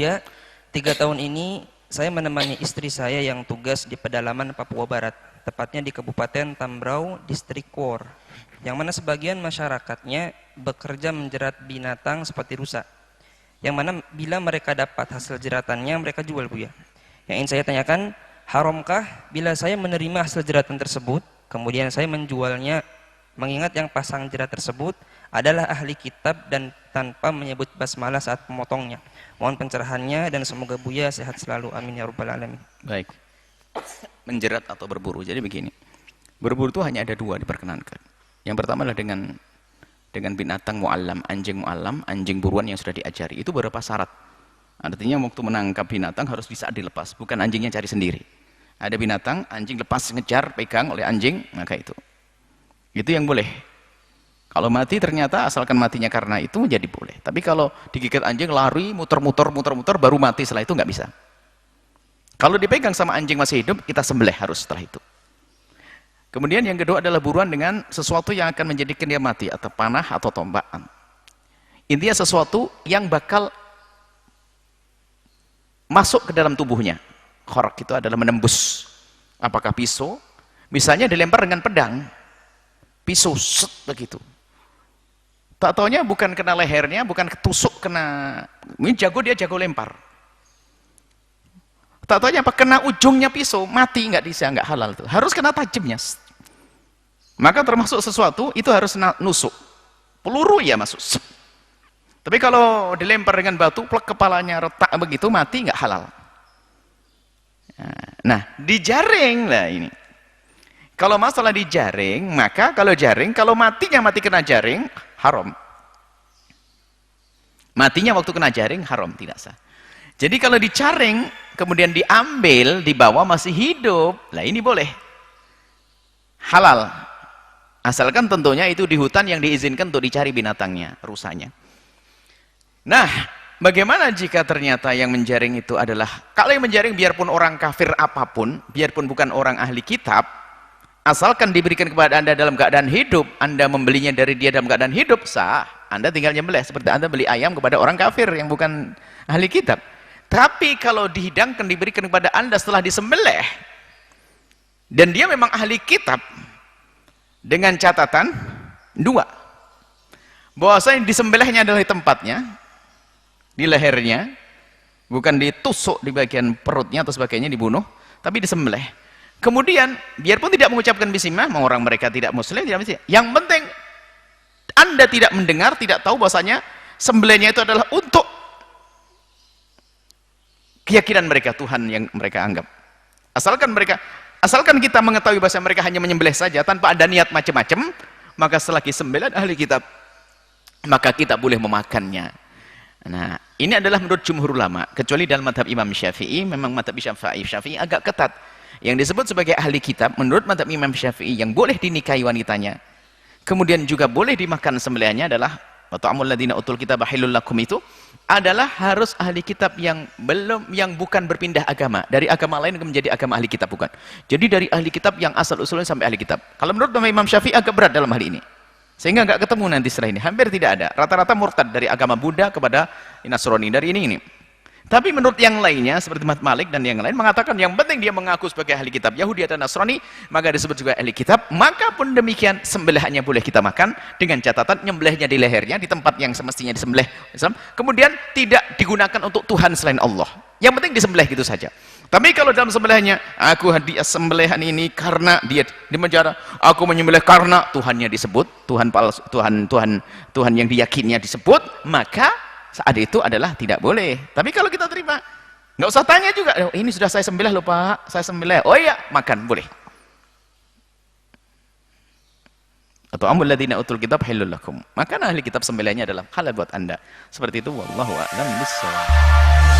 Buya, 3 tahun ini saya menemani istri saya yang tugas di pedalaman Papua Barat, tepatnya di Kabupaten Tambrau, Distrik Kuor, yang mana sebagian masyarakatnya bekerja menjerat binatang seperti rusa, yang mana bila mereka dapat hasil jeratannya mereka jual, Buya. Yang ingin saya tanyakan, haramkah bila saya menerima hasil jeratan tersebut, kemudian saya menjualnya, mengingat yang pasang jerat tersebut adalah ahli kitab dan tanpa menyebut basmalah saat memotongnya? Mohon pencerahannya dan semoga Buya sehat selalu. Amin ya rabbal alamin. Baik. Menjerat atau berburu. Jadi begini. Berburu itu hanya ada 2 diperkenankan. Yang pertama adalah dengan binatang mu'allam, anjing mu'allam, anjing buruan yang sudah diajari. Itu beberapa syarat. Artinya waktu menangkap binatang harus di saat dilepas, bukan anjingnya cari sendiri. Ada binatang, anjing lepas, ngejar, pegang oleh anjing, maka itu yang boleh. Kalau mati ternyata asalkan matinya karena itu jadi boleh. Tapi kalau digigit anjing lari muter-muter baru mati, setelah itu nggak bisa. Kalau dipegang sama anjing masih hidup, kita sembelih harus setelah itu. Kemudian yang kedua adalah buruan dengan sesuatu yang akan menjadikan dia mati, atau panah atau tombak. Intinya sesuatu yang bakal masuk ke dalam tubuhnya. Khorak itu adalah menembus. Apakah pisau? Misalnya dilempar dengan pedang. Pisau set begitu. Tak taunya bukan kena lehernya, bukan ketusuk, kena ini jago, dia jago lempar. Tak taunya apa, kena ujungnya pisau, mati, nggak bisa, nggak halal itu. Harus kena tajamnya. Maka termasuk sesuatu itu harus nusuk. Peluru ya masuk. Tapi kalau dilempar dengan batu, plek kepalanya retak begitu, mati, nggak halal. Nah, dijaring lah ini. Kalau masalah dijaring, maka kalau jaring, kalau matinya mati kena jaring, haram. Matinya waktu kena jaring, haram, tidak sah. Jadi kalau dijaring, kemudian diambil, dibawa masih hidup, lah ini boleh. Halal. Asalkan tentunya itu di hutan yang diizinkan untuk dicari binatangnya, rusanya. Nah, bagaimana jika ternyata yang menjaring itu adalah, kalau yang menjaring biarpun orang kafir apapun, biarpun bukan orang ahli kitab, asalkan diberikan kepada Anda dalam keadaan hidup, Anda membelinya dari dia dalam keadaan hidup, sah. Anda tinggal nyembelih, seperti Anda beli ayam kepada orang kafir yang bukan ahli kitab. Tapi kalau dihidangkan, diberikan kepada Anda setelah disembelih, dan dia memang ahli kitab, dengan catatan 2, bahwasanya disembelihnya adalah di tempatnya, di lehernya, bukan ditusuk di bagian perutnya atau sebagainya, dibunuh, tapi disembelih. Kemudian, biarpun tidak mengucapkan bismillah, mau orang mereka tidak muslim, tidak mesti. Yang penting, Anda tidak mendengar, tidak tahu bahwasanya sembelihnya itu adalah untuk keyakinan mereka, Tuhan yang mereka anggap. Asalkan kita mengetahui bahwa mereka hanya menyembelih saja, tanpa ada niat macam-macam, maka selagi sembelihan ahli kitab, maka kita boleh memakannya. Nah, ini adalah menurut jumhur ulama, kecuali dalam mazhab Imam Syafi'i, memang mazhab Syafi'i agak ketat. Yang disebut sebagai ahli kitab, menurut mazhab Imam Syafi'i, yang boleh dinikahi wanitanya, kemudian juga boleh dimakan sembelihannya adalah wa ta'amul ladzina utul kitab halal lakum, itu adalah harus ahli kitab yang bukan berpindah agama dari agama lain menjadi agama ahli kitab, bukan. Jadi dari ahli kitab yang asal usulnya sampai ahli kitab. Kalau menurut Imam Syafi'i agak berat dalam hal ini. Sehingga nggak ketemu nanti setelah ini, hampir tidak ada. Rata-rata murtad dari agama Buddha kepada Nasrani, dari ini. Tapi menurut yang lainnya seperti Imam Malik dan yang lain mengatakan yang penting dia mengaku sebagai ahli kitab Yahudi atau Nasrani, maka disebut juga ahli kitab. Maka pun demikian sembelihannya boleh kita makan dengan catatan nyembelihnya di lehernya, di tempat yang semestinya disembelih Islam. Kemudian tidak digunakan untuk Tuhan selain Allah. Yang penting disembelih gitu saja. Tapi kalau dalam sembelihnya, aku hadiah sembelihan ini karena dia di penjara, aku menyembelih karena Tuhannya disebut, Tuhan palsu, Tuhan yang diyakininya disebut, maka saat itu adalah tidak boleh. Tapi kalau kita terima, nggak usah tanya juga, oh, ini sudah saya sembelih loh Pak, saya sembelih. Oh iya, makan, boleh. Atau amul ladzina utul kitab halal lakum. Maka ahli kitab sembelihnya adalah halal buat Anda. Seperti itu, wallahu a'lam bishawab.